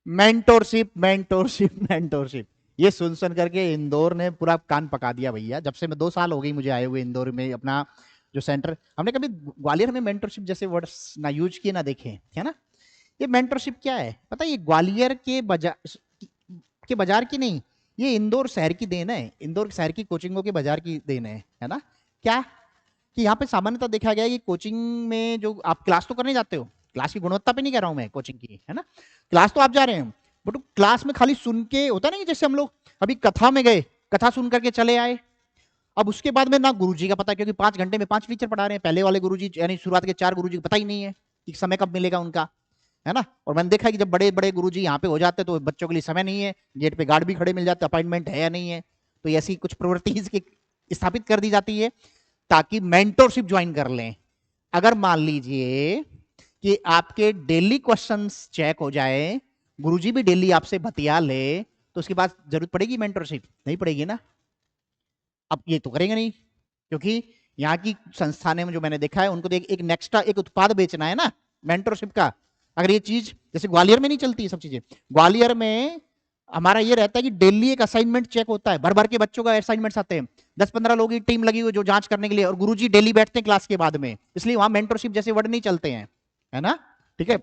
Mentorship mentorship mentorship, ये सुन सुन करके इंदौर ने पूरा कान पका दिया भैया। जब से मैं 2 साल हो गई मुझे आए हुए इंदौर में अपना जो सेंटर, हमने कभी ग्वालियर में मेंटरशिप जैसे वर्ड्स ना यूज किए ना देखे, है ना। ये मेंटरशिप क्या है पता है, ये ग्वालियर के बाजार की नहीं, ये इंदौर शहर की देन है, इंदौर शहर की कोचिंगों के बाजार की देन है ना। क्या कि यहाँ पे सामान्यतः देखा गया है कि कोचिंग में जो आप क्लास तो करने जाते हो, क्लास की गुणवत्ता पे नहीं कह रहा हूं मैं कोचिंग की, है ना, क्लास तो आप जा रहे हैं, बट क्लास में खाली सुन के होता नहीं, जैसे हम लोग अभी कथा में गए, कथा सुन करके चले आए, अब उसके बाद में ना गुरुजी का पता, क्योंकि 5 घंटे में 5 टीचर पढ़ा रहे हैं, पहले वाले गुरुजी यानी शुरुआत के 4 गुरुजी को पता ही नहीं है कि समय कब मिलेगा उनका, है ना। और मैंने देखा है कि जब बड़े बड़े गुरुजी यहाँ पे हो जाते हैं तो बच्चों के लिए समय नहीं है, गेट पे गार्ड भी खड़े मिल जाते, अपॉइंटमेंट है या नहीं है, तो ऐसी कुछ प्रवृत्ति इसकी स्थापित कर दी जाती है ताकि मेंटरशिप ज्वाइन कर लें। अगर मान लीजिए कि आपके डेली क्वेश्चंस चेक हो जाए, गुरुजी भी डेली आपसे बतिया ले, तो उसके बाद जरूरत पड़ेगी मेंटरशिप? नहीं पड़ेगी ना। अब ये तो करेंगे नहीं, क्योंकि यहाँ की संस्थाने में जो मैंने देखा है उनको तो एक नेक्स्ट्रा एक उत्पाद बेचना है ना मेंटरशिप का। अगर ये चीज जैसे ग्वालियर में नहीं चलती ये सब चीजें, ग्वालियर में हमारा ये रहता है कि डेली एक असाइनमेंट चेक होता है, भर भर के बच्चों का असाइनमेंट्स आते हैं, 10-15 लोगों की टीम लगी हुई जो जांच करने के लिए, और गुरुजी डेली बैठते हैं क्लास के बाद में, इसलिए वहां मेंटरशिप जैसे वर्ड नहीं चलते हैं, है ना। ठीक है,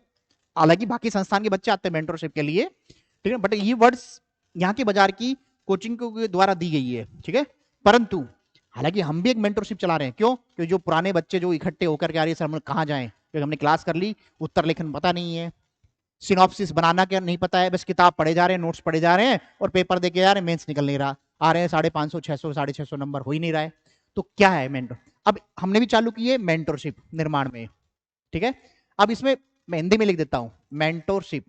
हालांकि बाकी संस्थान के बच्चे आते हैं मेंटरशिप के लिए, ठीक है, बट ये वर्ड्स यहाँ के बाजार की कोचिंग के द्वारा दी गई है, ठीक है। परंतु हालांकि हम भी एक मेंटरशिप चला रहे हैं, क्यों, क्योंकि जो पुराने बच्चे जो इकट्ठे होकर के आ रहे हैं, सर हम कहाँ जाएं, क्योंकि हमने क्लास कर ली, उत्तर लेखन पता नहीं है, सिनॉप्सिस बनाना क्या नहीं पता है, बस किताब पढ़े जा रहे हैं, नोट्स पढ़े जा रहे हैं, और पेपर देके जा रहे हैं, मेंस निकल नहीं रहा, आ रहे हैं 550 600 650 नंबर हो ही नहीं रहा है। तो क्या है मेंटर? अब हमने भी चालू की है मेंटरशिप निर्माण में, ठीक है। अब इसमें मैं हिंदी में लिख देता हूं मेंटरशिप।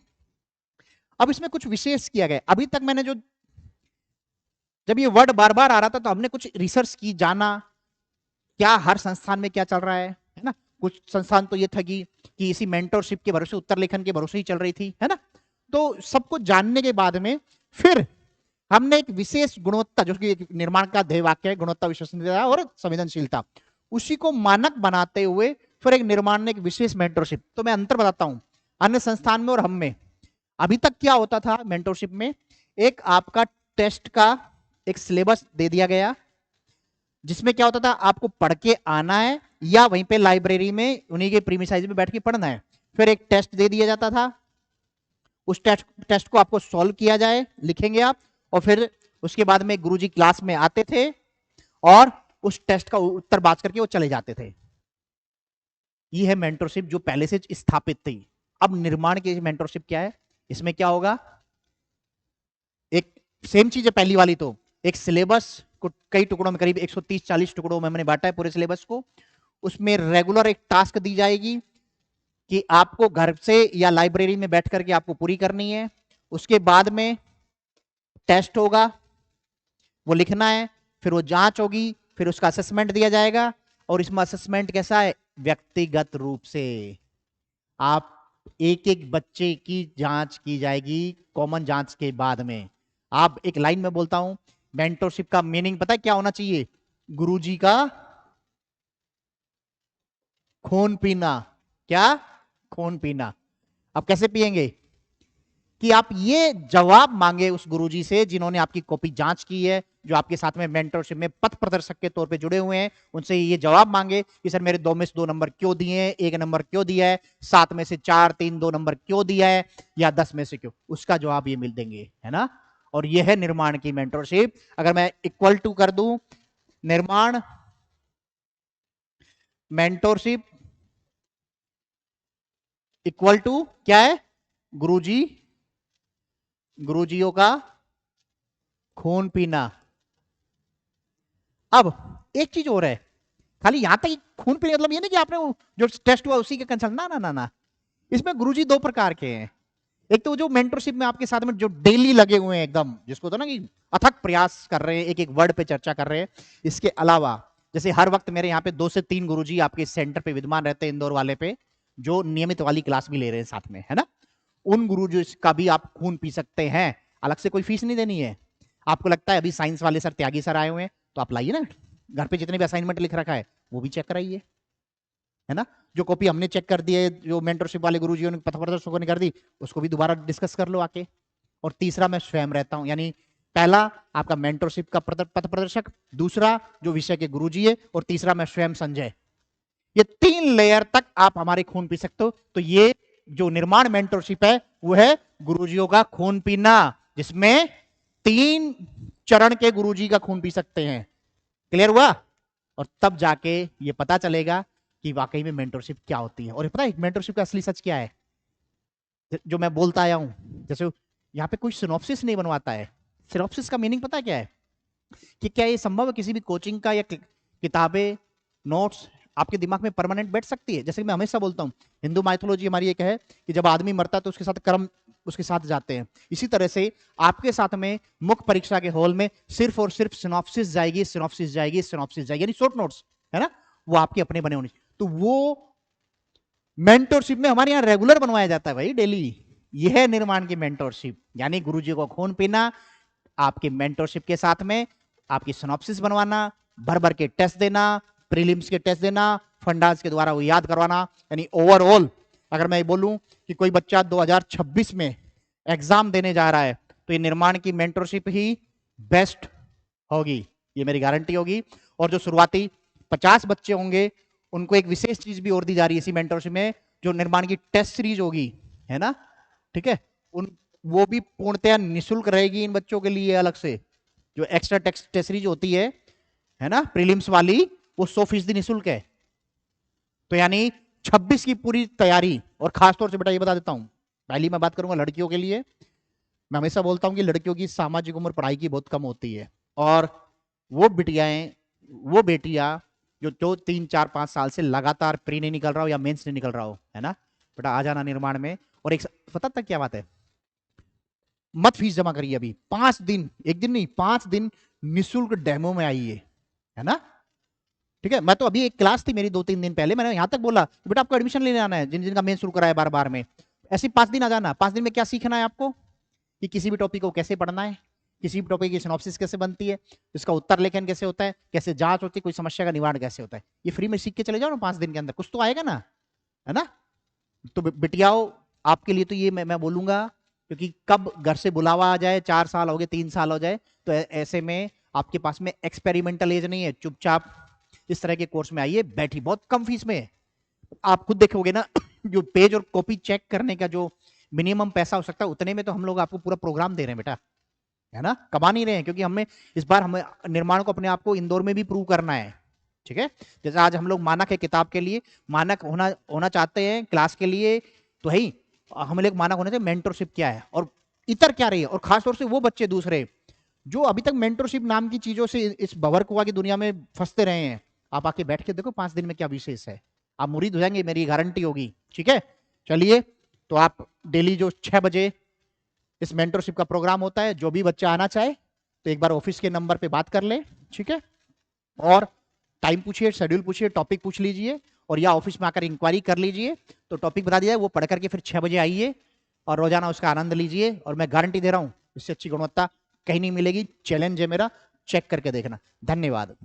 अब इसमें कुछ विशेष किया गया, अभी तक मैंने जो जब ये वर्ड बार बार आ रहा था तो हमने कुछ रिसर्च की, जाना क्या हर संस्थान में क्या चल रहा है ना। कुछ संस्थान तो ये था कि इसी मेंटरशिप के भरोसे, उत्तर लेखन के भरोसे ही चल रही थी, है ना। तो सबको जानने के बाद में फिर हमने एक विशेष गुणवत्ता, जो कि निर्माण का ध्येय वाक्य है, गुणवत्ता, विश्वसनीयता और संवेदनशीलता, उसी को मानक बनाते हुए फिर एक निर्माण ने एक विशेष मेंटरशिप। तो मैं अंतर बताता हूं अन्य संस्थान में और हम में। अभी तक क्या होता था मेंटरशिप में, एक आपका टेस्ट का एक सिलेबस दे दिया गया, जिसमें क्या होता था आपको पढ़ के आना है या वहीं पे लाइब्रेरी में उन्हीं के प्रीमिसाइज में बैठ के पढ़ना है। फिर एक टेस्ट दे दिया जाता था, उस टेस्ट को आपको सॉल्व किया जाए, लिखेंगे आप, और फिर उसके बाद में गुरुजी क्लास में आते थे और उस टेस्ट का उत्तर बात करके वो चले जाते थे। ये है मेंटरशिप जो पहले से स्थापित थी। अब निर्माण की मेंटरशिप क्या है, इसमें क्या होगा, एक सेम चीज है पहली वाली, तो एक सिलेबस को कई टुकड़ों में, करीब 130-40 टुकड़ों में मैंने बांटा है पूरे सिलेबस को, उसमें रेगुलर एक टास्क दी जाएगी कि आपको घर से या लाइब्रेरी में बैठ करके आपको पूरी करनी है। उसके बाद में टेस्ट होगा, वो लिखना है, फिर वो जांच होगी, फिर उसका असेसमेंट दिया जाएगा, और इसमें असेसमेंट कैसा है, व्यक्तिगत रूप से आप एक एक बच्चे की जांच की जाएगी, कॉमन जांच के बाद में। आप एक लाइन में बोलता हूं, मेंटरशिप का मीनिंग पता है क्या होना चाहिए, गुरुजी का खून पीना। क्या? खून पीना। अब कैसे पिएंगे, कि आप ये जवाब मांगे उस गुरुजी से जिन्होंने आपकी कॉपी जांच की है, जो आपके साथ में मेंटरशिप में पथ प्रदर्शक के तौर पे जुड़े हुए हैं, उनसे ये जवाब मांगे कि सर मेरे 2 में से 2 नंबर क्यों दिए हैं, 1 नंबर क्यों दिया है, 7 में से 4 3 2 नंबर क्यों दिया है, या 10 में से क्यों, उसका जवाब ये मिल देंगे, है ना। और ये है निर्माण की मेंटरशिप। अगर मैं इक्वल टू कर दूं, निर्माण मेंटरशिप इक्वल टू क्या है, गुरुजी, गुरुजियों का खून पीना। अब एक चीज और है, खाली यहां तक खून पीने मतलब ये नहीं कि आपने जो टेस्ट हुआ उसी के कंसल्ट, ना ना ना ना, इसमें गुरुजी 2 प्रकार के हैं। एक तो जो मेंटरशिप में आपके साथ में जो डेली लगे हुए हैं एकदम, जिसको तो ना कि अथक प्रयास कर रहे हैं, एक एक वर्ड पे चर्चा कर रहे हैं। इसके अलावा जैसे हर वक्त मेरे यहाँ पे 2 से 3 गुरुजी आपके सेंटर पे विद्यमान रहते हैं, इंदौर वाले पे, जो नियमित वाली क्लास भी ले रहे हैं साथ में, है ना। उन गुरुजी का भी आप खून पी सकते हैं, अलग से कोई फीस नहीं देनी है। आपको लगता है अभी साइंस वाले सर त्यागी सर आए हुए हैं, तो आप लाइए ना, घर पे जितने भी असाइनमेंट लिख रखा है वो भी चेक कराइए, है ना। जो कॉपी हमने चेक कर दी है, जो मेंटरशिप वाले गुरुजियों ने, पथ प्रदर्शकों ने कर दी, उसको भी दोबारा डिस्कस कर लो आके। और तीसरा मैं स्वयं रहता हूं, यानी पहला आपका मेंटरशिप का पथ प्रदर्शक, दूसरा जो विषय के गुरुजी है, और तीसरा मैं स्वयं संजय। ये 3 लेयर तक आप हमारे खून पी सकते हो। तो ये जो निर्माण मेंटरशिप है वो है गुरुजियों का खून पीना, जिसमें 3 चरण के गुरुजी का खून पी सकते हैं। क्लियर हुआ? और तब जाके ये पता चलेगा कि वाकई में मेंटरशिप क्या होती है। और पता है मेंटरशिप का असली सच क्या है, जो मैं बोलता आया हूं। जैसे यहाँ पे कोई सिनॉप्सिस नहीं बनवाता है। सिनॉप्सिस का मीनिंग पता है क्या है? कि क्या ये संभव है किसी भी कोचिंग का या किताबें, नोट्स आपके दिमाग में परमानेंट बैठ सकती है? जैसे कि मैं हमेशा बोलता हूं, हिंदू माइथोलॉजी हमारी एक है कि जब आदमी मरता है तो उसके साथ कर्म उसके साथ जाते हैं। इसी तरह से आपके साथ में मुख्य परीक्षा के हॉल में सिर्फ और सिर्फ सिनॉप्सिस जाएगी, सिनॉप्सिस जाएगी, सिनॉप्सिस जाएगी, यानी शॉर्ट नोट्स, है ना, वो आपके अपने बने होने। तो वो मेंटरशिप में हमारे यहाँ रेगुलर बनवाया जाता है भाई, डेली। यह है निर्माण की मेंटरशिप, यानी गुरुजी को खून पीना, आपके मेंटरशिप के साथ में आपकी सिनॉप्सिस बनवाना, भर भर के टेस्ट देना, प्रीलिम्स के टेस्ट देना, फंडास के द्वारा वो याद करवाना। यानी ओवरऑल अगर मैं बोलूं कि कोई बच्चा 2026 में एग्जाम देने जा रहा है तो ये निर्माण की मेंटरशिप ही बेस्ट होगी, ये मेरी गारंटी होगी। और जो शुरुआती 50 बच्चे होंगे उनको एक विशेष चीज भी और दी जा रही है इसी मेंटरशिप में, जो निर्माण की टेस्ट सीरीज होगी, है ना, ठीक है, उन वो भी पूर्णतया निःशुल्क रहेगी इन बच्चों के लिए। अलग से जो एक्स्ट्रा टेस्ट सीरीज होती है ना, प्रीलिम्स वाली, वो 100% निःशुल्क है। तो यानी 26 की पूरी तैयारी। और खासतौर से बेटा ये बता देता हूं, पहली मैं बात करूंगा लड़कियों के लिए। मैं हमेशा बोलता हूं कि लड़कियों की सामाजिक उम्र पढ़ाई की बहुत कम होती है, और वो बिटियाएं, वो बेटियां जो 3 4 5 साल से लगातार प्री नहीं निकल रहा हो या मेंस नहीं निकल रहा हो, है ना, बेटा आ जाना निर्माण में। और एक पता तक क्या बात है, मत फीस जमा करिए अभी 5 दिन, एक दिन नहीं 5 दिन निःशुल्क डेमो में आइए, है ना, ठीक है। मैं तो अभी एक क्लास थी मेरी 2 3 दिन पहले, मैंने यहां तक बोला कि बेटा आपको एडमिशन लेने आना है, जिन जिनका मेन शुरू करा है बार बार में, ऐसे 5 दिन आ जाना। 5 दिन में क्या सीखना है आपको, कि किसी भी टॉपिक को कैसे पढ़ना है, किसी भी टॉपिक की सिनॉप्सिस कैसे बनती है, इसका उत्तर लेखन कैसे होता है, कैसे जांच होती है, कोई समस्या का निवारण कैसे होता है, ये फ्री में सीख के चले जाओ ना 5 दिन के अंदर, कुछ तो आएगा ना, है ना। तो बिटियाओ आपके लिए तो ये मैं बोलूंगा, क्योंकि कब घर से बुलावा आ जाए, 4 साल हो गए, 3 साल हो जाए, तो ऐसे में आपके पास में एक्सपेरिमेंटल एज नहीं है, चुपचाप इस तरह के कोर्स में आइए, बैठी बहुत कम फीस में। आप खुद देखोगे ना जो पेज और कॉपी चेक करने का जो मिनिमम पैसा हो सकता है, उतने में तो हम लोग आपको पूरा प्रोग्राम दे रहे हैं बेटा, है ना, कमा नहीं रहे हैं। क्योंकि हमें इस बार हमें निर्माण को अपने आप को इंदौर में भी प्रूव करना है, ठीक है। जैसे आज हम लोग मानक है किताब के लिए, मानक होना होना चाहते हैं क्लास के लिए, तो है हमें लोग मानक होने चाहिए मेंटरशिप क्या है और इतर क्या रही है। और खासतौर से वो बच्चे दूसरे जो अभी तक मेंटरशिप नाम की चीजों से इस भंवरकुआ की दुनिया में फंसते रहे हैं, आप आके बैठ के देखो 5 दिन में क्या विशेष है, आप मुरीद हो जाएंगे, मेरी गारंटी होगी, ठीक है। चलिए, तो आप डेली जो 6 बजे इस मेंटरशिप का प्रोग्राम होता है, जो भी बच्चा आना चाहे तो एक बार ऑफिस के नंबर पे बात कर ले, ठीक है, और टाइम पूछिए, शेड्यूल पूछिए, टॉपिक पूछ लीजिए, और या ऑफिस में आकर इंक्वायरी कर लीजिए, तो टॉपिक बता दिया है, वो पढ़ करके फिर 6 बजे आइए और रोजाना उसका आनंद लीजिए। और मैं गारंटी दे रहा हूं इससे अच्छी गुणवत्ता कहीं नहीं मिलेगी, चैलेंज है मेरा, चेक करके देखना। धन्यवाद।